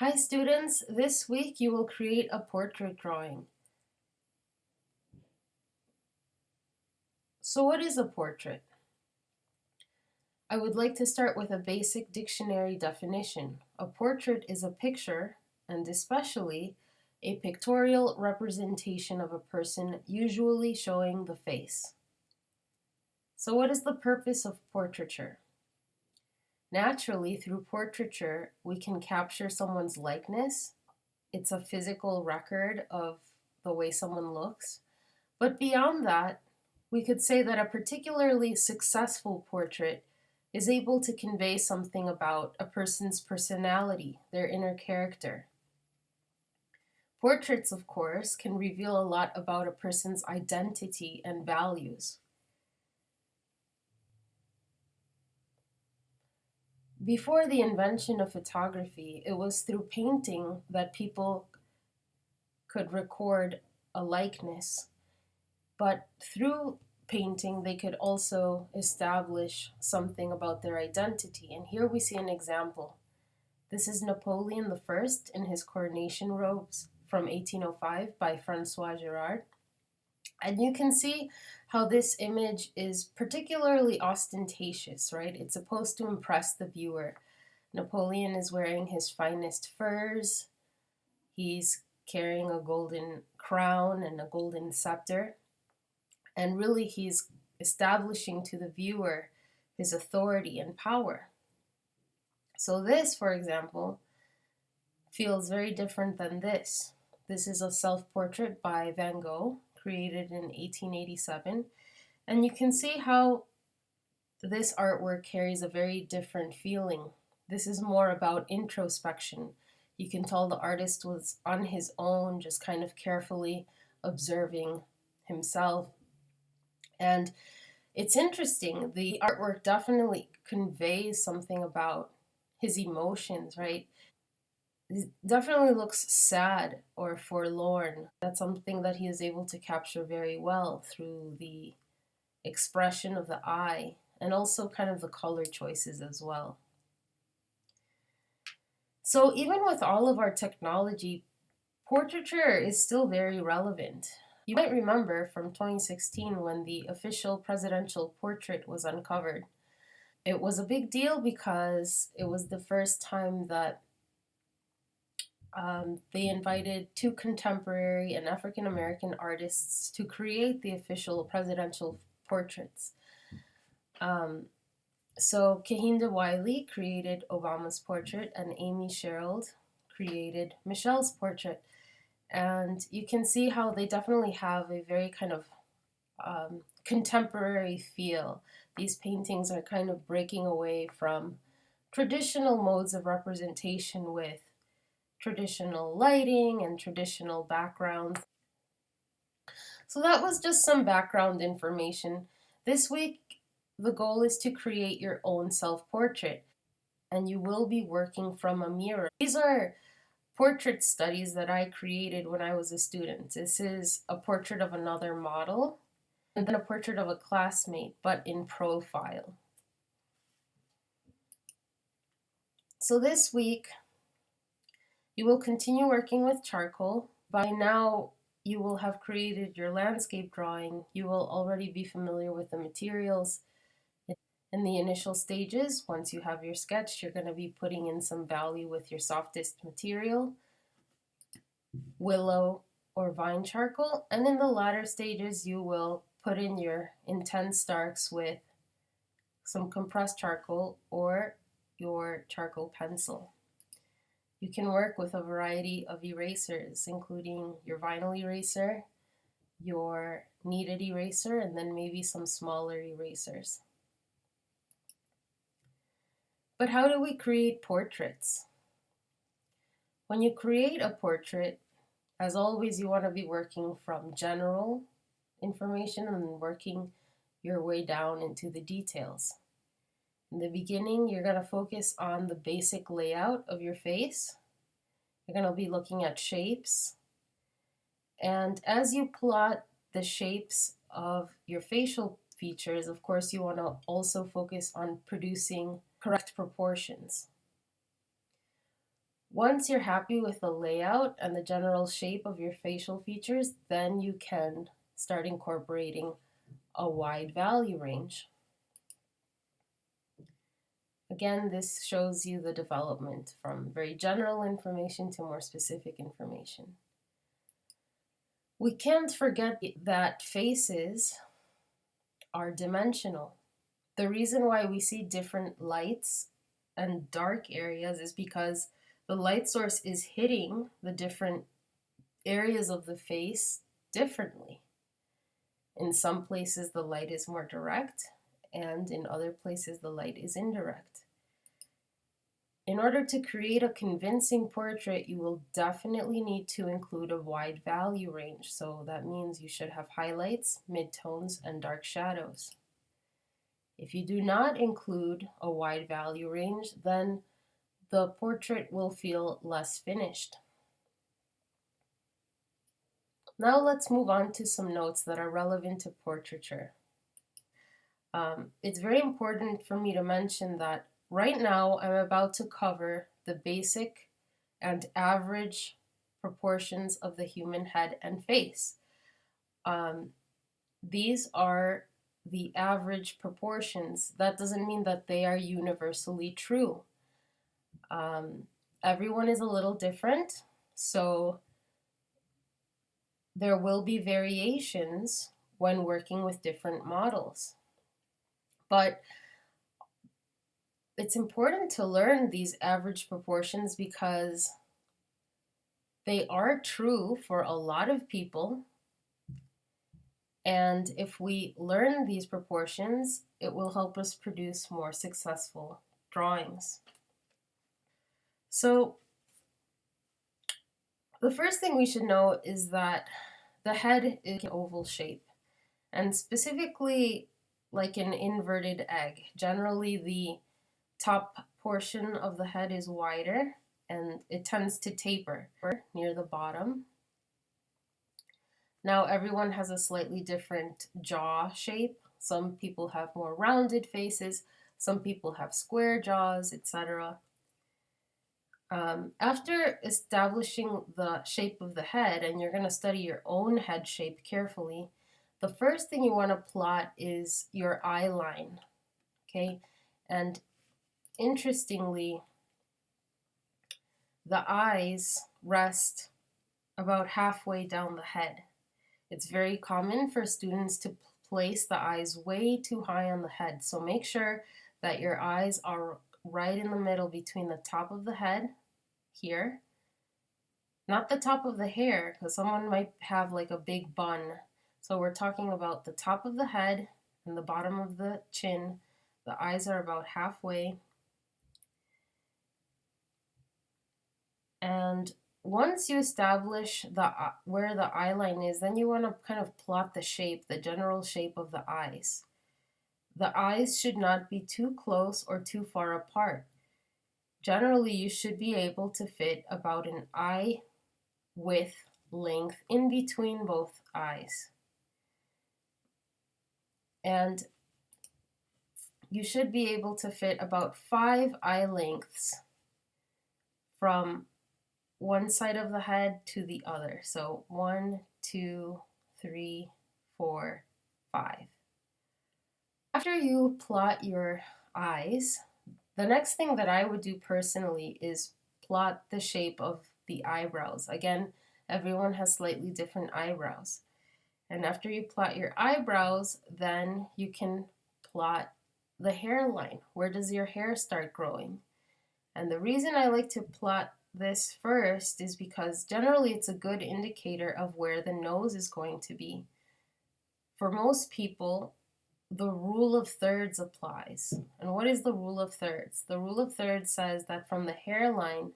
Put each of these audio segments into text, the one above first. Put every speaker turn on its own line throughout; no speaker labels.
Hi students, this week you will create a portrait drawing. So what is a portrait? I would like to start with a basic dictionary definition. A portrait is a picture, and especially a pictorial representation of a person, usually showing the face. So what is the purpose of portraiture? Naturally, through portraiture, we can capture someone's likeness. It's a physical record of the way someone looks. But beyond that, we could say that a particularly successful portrait is able to convey something about a person's personality, their inner character. Portraits, of course, can reveal a lot about a person's identity and values. Before the invention of photography, it was through painting that people could record a likeness. But through painting, they could also establish something about their identity. And here we see an example. This is Napoleon I in his coronation robes from 1805 by Francois Girard. And you can see how this image is particularly ostentatious, right? It's supposed to impress the viewer. Napoleon is wearing his finest furs. He's carrying a golden crown and a golden scepter. And really, he's establishing to the viewer his authority and power. So this, for example, feels very different than this. This is a self-portrait by Van Gogh, created in 1887. And you can see how this artwork carries a very different feeling. This is more about introspection. You can tell the artist was on his own, just kind of carefully observing himself. And it's interesting, the artwork definitely conveys something about his emotions, right? It definitely looks sad or forlorn. That's something that he is able to capture very well through the expression of the eye and also kind of the color choices as well. So even with all of our technology, portraiture is still very relevant. You might remember from 2016 when the official presidential portrait was uncovered. It was a big deal because it was the first time that they invited two contemporary and African American artists to create the official presidential portraits. So Kehinde Wiley created Obama's portrait, and Amy Sherald created Michelle's portrait. And you can see how they definitely have a very kind of contemporary feel. These paintings are kind of breaking away from traditional modes of representation with traditional lighting and traditional backgrounds. So that was just some background information. This week, the goal is to create your own self-portrait, and you will be working from a mirror. These are portrait studies that I created when I was a student. This is a portrait of another model, and then a portrait of a classmate, but in profile. So this week, you will continue working with charcoal. By now, you will have created your landscape drawing. You will already be familiar with the materials. In the initial stages, once you have your sketch, you're going to be putting in some value with your softest material, willow or vine charcoal. And in the latter stages, you will put in your intense darks with some compressed charcoal or your charcoal pencil. You can work with a variety of erasers, including your vinyl eraser, your kneaded eraser, and then maybe some smaller erasers. But how do we create portraits? When you create a portrait, as always, you want to be working from general information and working your way down into the details. In the beginning, you're going to focus on the basic layout of your face. You're going to be looking at shapes. And as you plot the shapes of your facial features, of course, you want to also focus on producing correct proportions. Once you're happy with the layout and the general shape of your facial features, then you can start incorporating a wide value range. Again, this shows you the development from very general information to more specific information. We can't forget that faces are dimensional. The reason why we see different lights and dark areas is because the light source is hitting the different areas of the face differently. In some places, the light is more direct, and in other places, the light is indirect. In order to create a convincing portrait, you will definitely need to include a wide value range. So that means you should have highlights, midtones, and dark shadows. If you do not include a wide value range, then the portrait will feel less finished. Now let's move on to some notes that are relevant to portraiture. It's very important for me to mention that right now I'm about to cover the basic and average proportions of the human head and face. These are the average proportions. That doesn't mean that they are universally true. Everyone is a little different, so there will be variations when working with different models. But it's important to learn these average proportions because they are true for a lot of people. And if we learn these proportions, it will help us produce more successful drawings. So the first thing we should know is that the head is an oval shape, and specifically like an inverted egg. Generally, the top portion of the head is wider and it tends to taper near the bottom. Now, everyone has a slightly different jaw shape. Some people have more rounded faces, some people have square jaws, etc. After establishing the shape of the head, and you're going to study your own head shape carefully, the first thing you want to plot is your eye line, okay? And interestingly, the eyes rest about halfway down the head. It's very common for students to place the eyes way too high on the head, so make sure that your eyes are right in the middle between the top of the head here, not the top of the hair, because someone might have like a big bun. So we're talking about the top of the head and the bottom of the chin. The eyes are about halfway. And once you establish where the eye line is, then you want to kind of plot the shape, the general shape of the eyes. The eyes should not be too close or too far apart. Generally, you should be able to fit about an eye width length in between both eyes. And you should be able to fit about 5 eye lengths from one side of the head to the other. So 1, 2, 3, 4, 5. After you plot your eyes, the next thing that I would do personally is plot the shape of the eyebrows. Again, everyone has slightly different eyebrows. And after you plot your eyebrows, then you can plot the hairline. Where does your hair start growing? And the reason I like to plot this first is because generally it's a good indicator of where the nose is going to be. For most people, the rule of thirds applies. And what is the rule of thirds? The rule of thirds says that from the hairline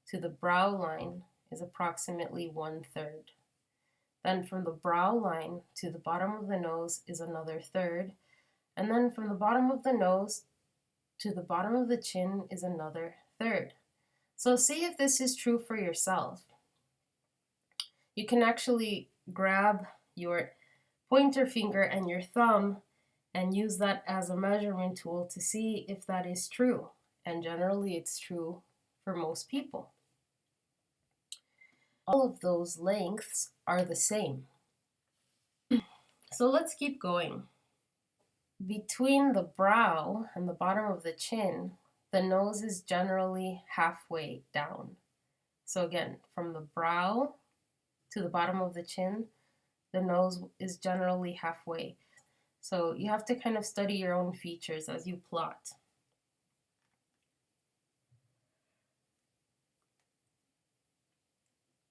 to the brow line is approximately 1/3. Then from the brow line to the bottom of the nose is another third. And then from the bottom of the nose to the bottom of the chin is another third. So see if this is true for yourself. You can actually grab your pointer finger and your thumb and use that as a measurement tool to see if that is true. And generally it's true for most people. all of those lengths are the same. So let's keep going. Between the brow and the bottom of the chin, the nose is generally halfway down. So again, from the brow to the bottom of the chin, the nose is generally halfway. So you have to kind of study your own features as you plot.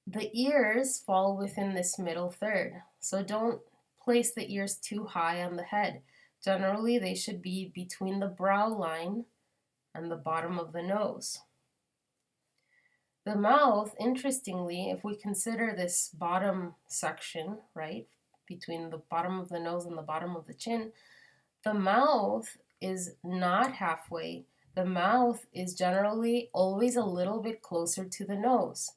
The ears fall within this middle third, so don't place the ears too high on the head. Generally, they should be between the brow line and the bottom of the nose. The mouth, interestingly, if we consider this bottom section, right, between the bottom of the nose and the bottom of the chin, the mouth is not halfway. The mouth is generally always a little bit closer to the nose.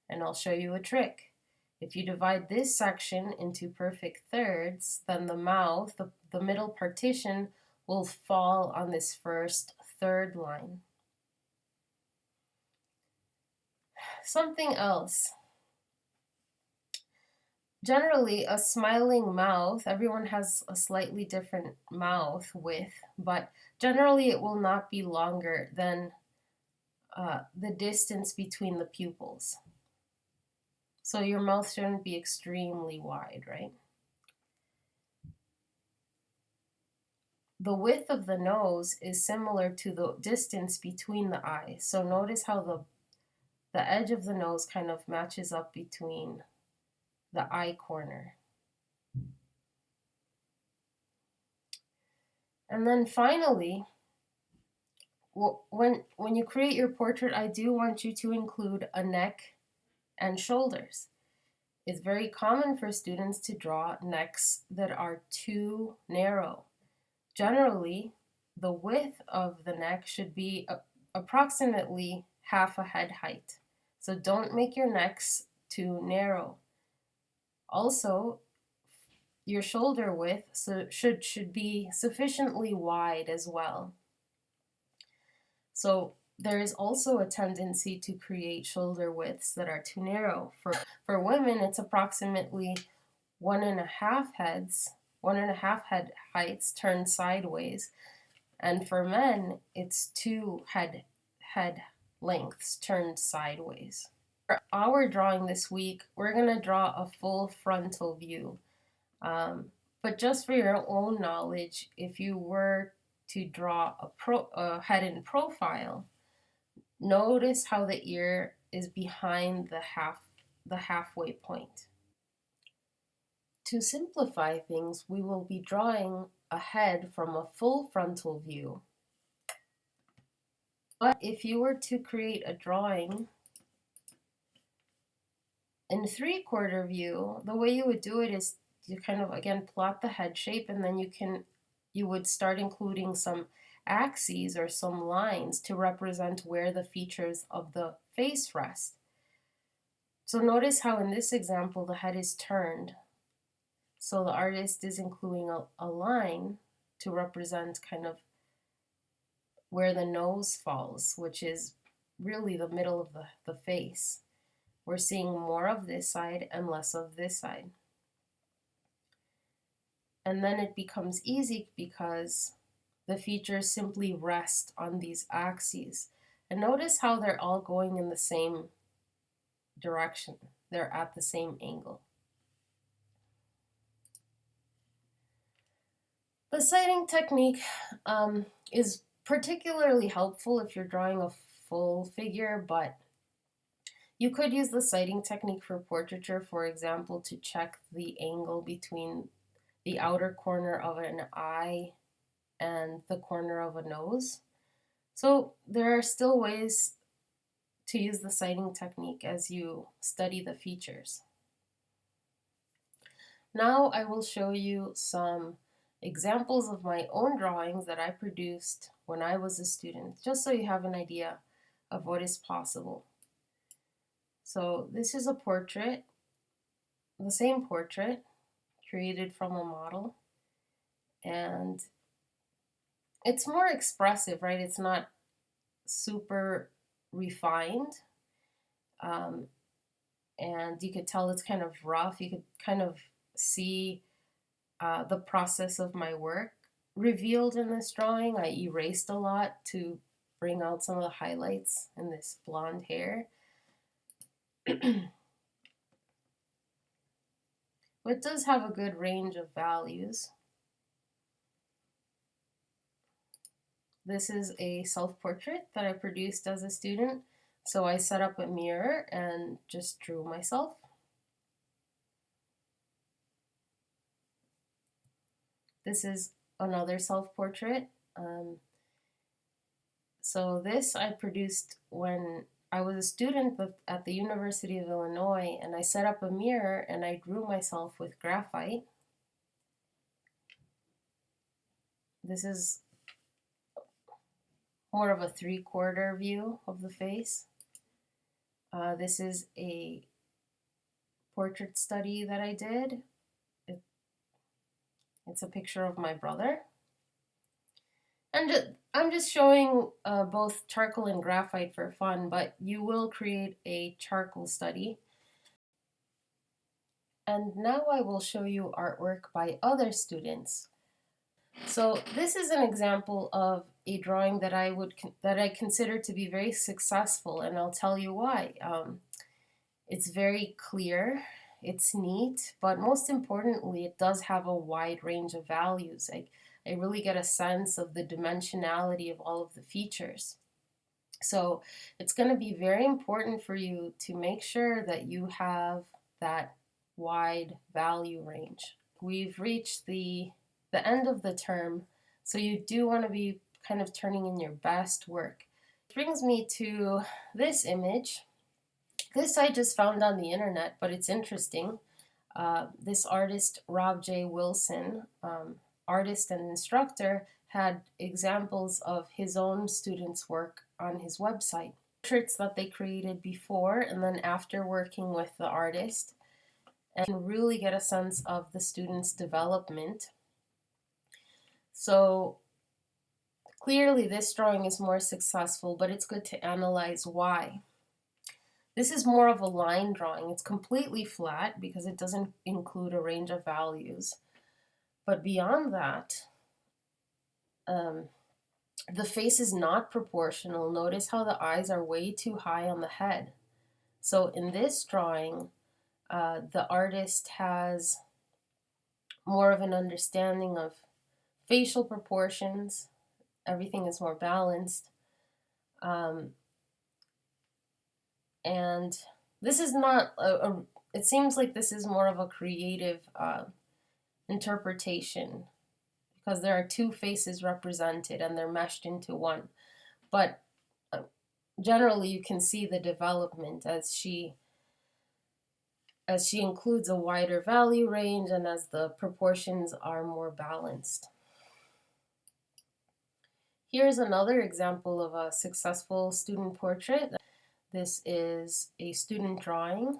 And I'll show you a trick. If you divide this section into perfect thirds, then the mouth, the middle partition, will fall on this first third line. Something else. Generally, a smiling mouth, everyone has a slightly different mouth width, but generally it will not be longer than the distance between the pupils. So your mouth shouldn't be extremely wide, right? The width of the nose is similar to the distance between the eyes. So notice how the edge of the nose kind of matches up between the eye corner. And then finally, when you create your portrait, I do want you to include a neck and shoulders. It's very common for students to draw necks that are too narrow. Generally, the width of the neck should be approximately half a head height. So don't make your necks too narrow. Also, your shoulder width should be sufficiently wide as well. So there is also a tendency to create shoulder widths that are too narrow. For women, it's approximately 1.5 head heights turned sideways. And for men, it's 2 head lengths turned sideways. For our drawing this week, we're going to draw a full frontal view. But just for your own knowledge, if you were to draw a head in profile, notice how the ear is behind the halfway point. To simplify things, we will be drawing a head from a full frontal view. But if you were to create a drawing in 3/4 view, the way you would do it is you kind of, again, plot the head shape, and then you would start including some axes or some lines to represent where the features of the face rest. So notice how in this example the head is turned. So the artist is including a line to represent kind of where the nose falls, which is really the middle of the face. We're seeing more of this side and less of this side. And then it becomes easy because the features simply rest on these axes. And notice how they're all going in the same direction. They're at the same angle. The sighting technique is particularly helpful if you're drawing a full figure, but you could use the sighting technique for portraiture, for example, to check the angle between the outer corner of an eye and the corner of a nose. So there are still ways to use the sighting technique as you study the features. Now I will show you some examples of my own drawings that I produced when I was a student, just so you have an idea of what is possible. So this is a portrait, the same portrait, created from a model, and it's more expressive, right? It's not super refined, and you could tell it's kind of rough. You could kind of see the process of my work revealed in this drawing. I erased a lot to bring out some of the highlights in this blonde hair. But it does have a good range of values. This is a self-portrait that I produced as a student. So I set up a mirror and just drew myself. This is another self-portrait. So this I produced when I was a student at the University of Illinois, and I set up a mirror and I drew myself with graphite. This is more of a 3/4 view of the face. This is a portrait study that I did. It's a picture of my brother. And I'm just showing both charcoal and graphite for fun, but you will create a charcoal study. And now I will show you artwork by other students. So this is an example of a drawing that I consider to be very successful, and I'll tell you why. It's very clear, it's neat, but most importantly, it does have a wide range of values. I really get a sense of the dimensionality of all of the features. So it's going to be very important for you to make sure that you have that wide value range. We've reached the end of the term, so you do want to be kind of turning in your best work. It brings me to this image. This I just found on the internet, but it's interesting. This artist, Rob J. Wilson, artist and instructor, had examples of his own students' work on his website. Portraits that they created before and then after working with the artist, and really get a sense of the student's development. So clearly this drawing is more successful, but it's good to analyze why. This is more of a line drawing. It's completely flat because it doesn't include a range of values. But beyond that, the face is not proportional. Notice how the eyes are way too high on the head. So in this drawing, the artist has more of an understanding of facial proportions. Everything is more balanced. And this is not it seems like this is more of a creative interpretation, because there are two faces represented and they're meshed into one. But generally you can see the development as she includes a wider value range and as the proportions are more balanced. Here's another example of a successful student portrait. This is a student drawing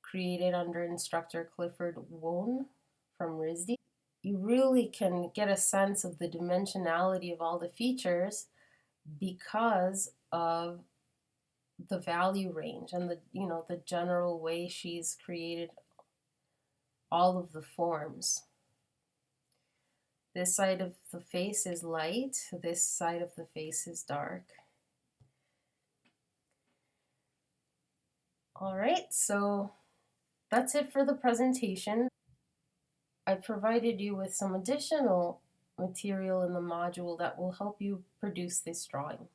created under instructor Clifford Wone from RISD. You really can get a sense of the dimensionality of all the features because of the value range and the general way she's created all of the forms. This side of the face is light, this side of the face is dark. All right, so that's it for the presentation. I've provided you with some additional material in the module that will help you produce this drawing.